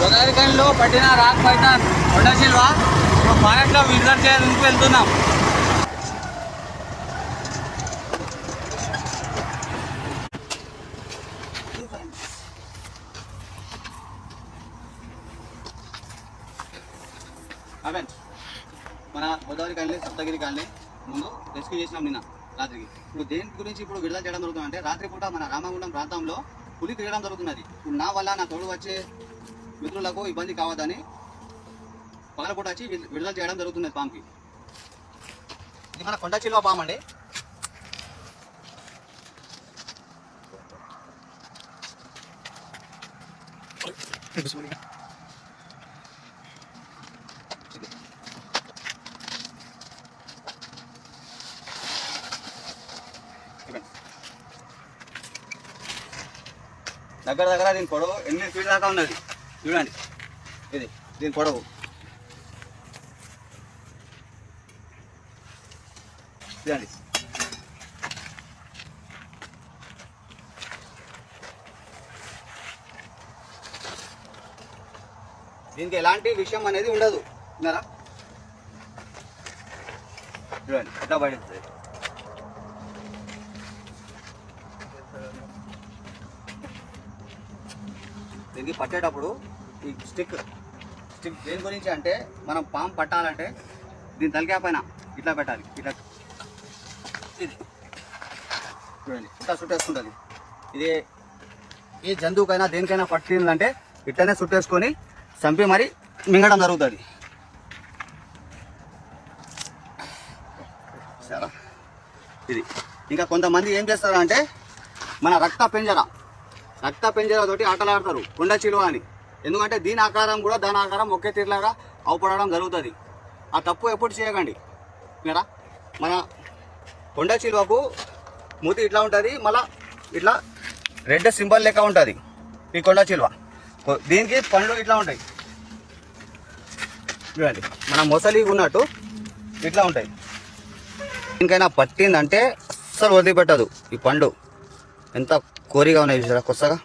గోదావరిలో పట్టిన rock Python కొండచిల్వ ఫారెస్ట్లో విజిట్ చేయడానికి వెళ్తున్నాం. మన గోదావరి కాలనీ సప్తగిరి కాలనీ ముందు రెస్క్యూ చేసినాం నిన్న రాత్రికి. ఇప్పుడు దేని గురించి ఇప్పుడు విడుదల చేయడం జరుగుతుంది అంటే, రాత్రిపూట మన రామగుండం ప్రాంతంలో పులి తిరగడం జరుగుతున్నది. ఇప్పుడు నా వల్ల నా తోడు వచ్చే మిత్రులకు ఇబ్బంది కావద్దని పగలపూట వచ్చి విడుదల చేయడం జరుగుతున్నది పాముకి. ఇది మన కొండచిల్వ పాము అండి. దగ్గర దగ్గర దీని పొడవు 8 ఫీట్ దాకా ఉన్నది. చూడండి, ఇది దీని పొడవు. చూడండి, దీనికి ఎలాంటి విషయం అనేది ఉండదు. విన్నారా? చూడండి ఎట్లా పడుతుంది. దీనికి పట్టేటప్పుడు ఈ స్టిక్ దేని గురించి అంటే, మనం పాము పట్టాలంటే దీని తలకాయ పైన ఇట్లా పెట్టాలి. ఇట్లా ఇది చూడండి, ఇట్లా చుట్టేసుకుంటుంది. ఇది ఏ జంతువుకైనా దేనికైనా పట్టిందంటే ఇట్లనే చుట్టేసుకొని చంపి మరి మింగడం జరుగుతుంది. సరే, ఇది ఇంకా కొంతమంది ఏం చేస్తారంటే, మన రక్త పెంజరతోటి ఆటలాడతారు కొండచిల్వ అని. ఎందుకంటే దీని ఆకారం కూడా దాని ఆకారం ఒకే తీరులాగా అవుపడడం జరుగుతుంది. ఆ తప్పు ఎప్పుడు చేయకండి. మీరా, మన కొండచిల్వకు మూతి ఇట్లా ఉంటుంది, మళ్ళీ ఇట్లా రెడ్ సింబల్ లెక్క ఉంటుంది ఈ కొండచిల్వ. దీనికి పండ్లు ఇట్లా ఉంటాయి. చూడండి, మన మొసలి ఉన్నట్టు ఇట్లా ఉంటాయి. దీనికైనా పట్టిందంటే అస్సలు వదిలిపెట్టదు. ఈ పండు ఎంత కోరిగా ఉన్నాయి చూసారా, కొత్తగా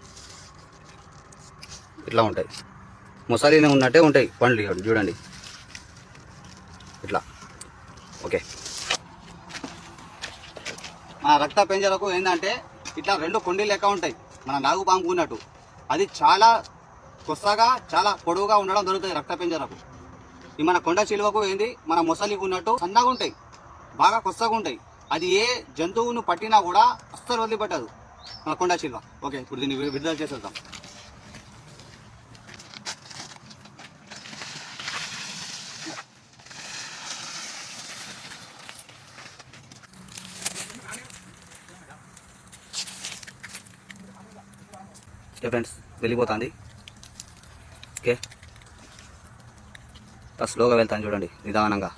ఇట్లా ఉంటాయి. మొసలిని ఉన్నట్టే ఉంటాయి పండ్లు. చూడండి ఇట్లా. ఓకే, మన రక్త పెంజరకు ఏంటంటే ఇట్లా 2 కొండీలు లెక్క ఉంటాయి మన నాగుపాముకు ఉన్నట్టు. అది చాలా కొత్తగా చాలా పొడవుగా ఉండడం జరుగుతుంది రక్త పెంజరకు. ఈ మన కొండచిల్వకు ఏంది, మన మొసలికి ఉన్నట్టు సన్నగా ఉంటాయి, బాగా కొత్తగా ఉంటాయి. అది ఏ జంతువును పట్టినా కూడా అస్సలు వదిలిపెట్టదు మన కొండచిల్వ. ఓకే, ఇప్పుడు దీన్ని విడుదల చేసేద్దాం. ఓకే ఫ్రెండ్స్, వెళ్ళిపోతుంది. ఓకే, స్లోగా వెళ్తాను చూడండి, నిదానంగా.